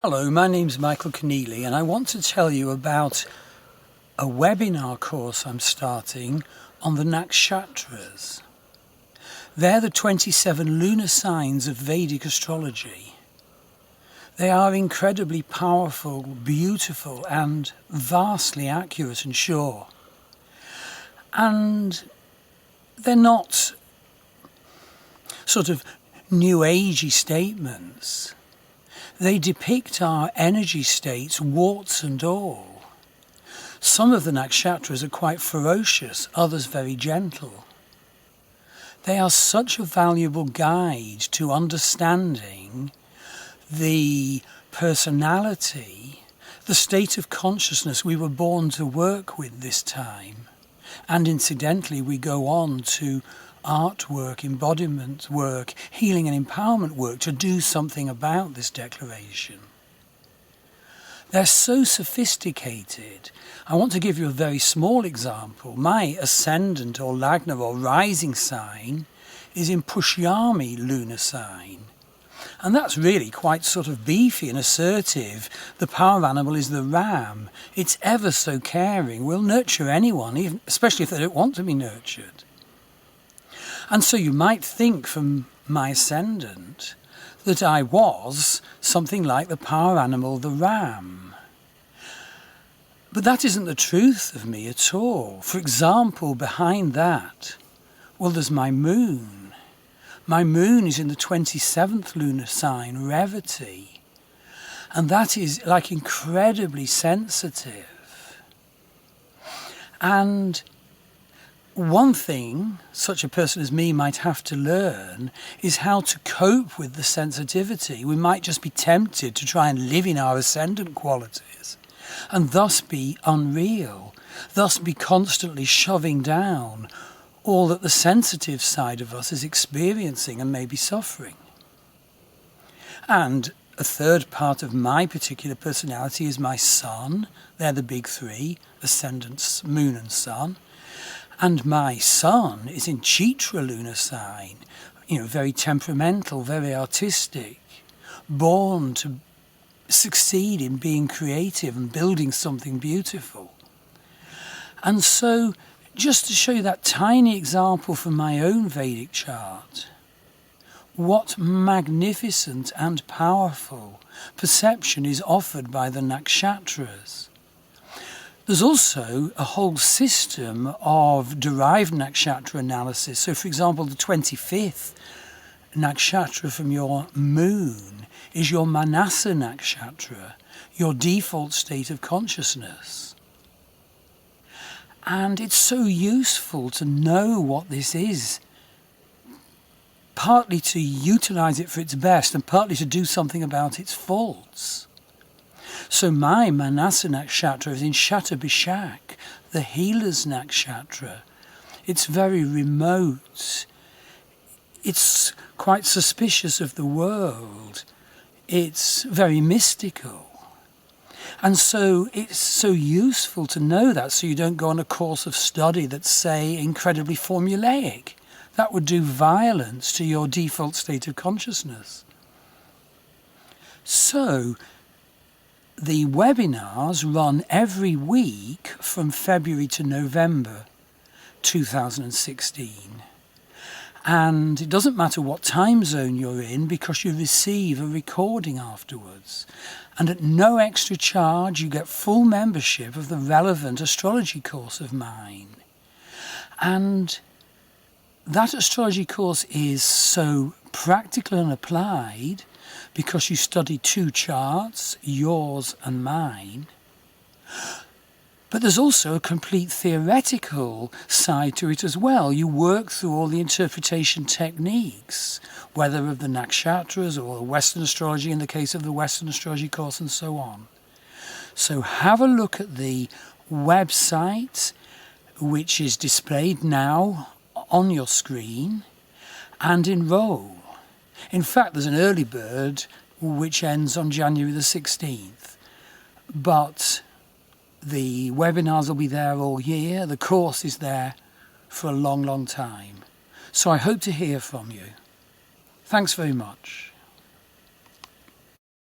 Hello, my name's Michael Conneely and I want to tell you about a webinar course I'm starting on the Nakshatras. They're the 27 lunar signs of Vedic astrology. They are incredibly powerful, beautiful and vastly accurate and sure. And they're not sort of new agey statements. They depict our energy states, warts and all. Some of the nakshatras are quite ferocious, others very gentle. They are such a valuable guide to understanding the personality, the state of consciousness we were born to work with this time. And incidentally, we go on to artwork, embodiment work, healing and empowerment work to do something about this declaration. They're so sophisticated. I want to give you a very small example. My ascendant or Lagna or rising sign is in Pushyami lunar sign. And that's really quite sort of beefy and assertive. The power animal is the ram. It's ever so caring, will nurture anyone, even, especially if they don't want to be nurtured. And so you might think from my ascendant that I was something like the power animal, the ram. But that isn't the truth of me at all. For example, behind that, well, there's my moon. My moon is in the 27th lunar sign, Revati. And that is like incredibly sensitive. And one thing such a person as me might have to learn is how to cope with the sensitivity. We might just be tempted to try and live in our ascendant qualities and thus be unreal, thus be constantly shoving down all that the sensitive side of us is experiencing and maybe suffering. And a third part of my particular personality is my sun. They're the big three, ascendants, moon and sun. And my sun is in Chitra lunar sign, very temperamental, very artistic, born to succeed in being creative and building something beautiful. And so, just to show you that tiny example from my own Vedic chart, what magnificent and powerful perception is offered by the nakshatras. There's also a whole system of derived nakshatra analysis. So, for example, the 25th nakshatra from your moon is your Manasa nakshatra, your default state of consciousness. And it's so useful to know what this is, partly to utilize it for its best and partly to do something about its faults. So my Manasa nakshatra is in Shatabhishak, the healer's nakshatra. It's very remote. It's quite suspicious of the world. It's very mystical. And so it's so useful to know that, so you don't go on a course of study that's, say, incredibly formulaic. That would do violence to your default state of consciousness. So the webinars run every week from February to November 2016. And it doesn't matter what time zone you're in because you receive a recording afterwards. And at no extra charge, you get full membership of the relevant astrology course of mine. And that astrology course is so practical and applied because you study two charts, yours and mine. But there's also a complete theoretical side to it as well. You work through all the interpretation techniques, whether of the nakshatras or Western astrology in the case of the Western astrology course and so on. So have a look at the website, which is displayed now on your screen, and enroll. In fact, there's an early bird which ends on January the 16th. But the webinars will be there all year. The course is there for a long, long time. So I hope to hear from you. Thanks very much.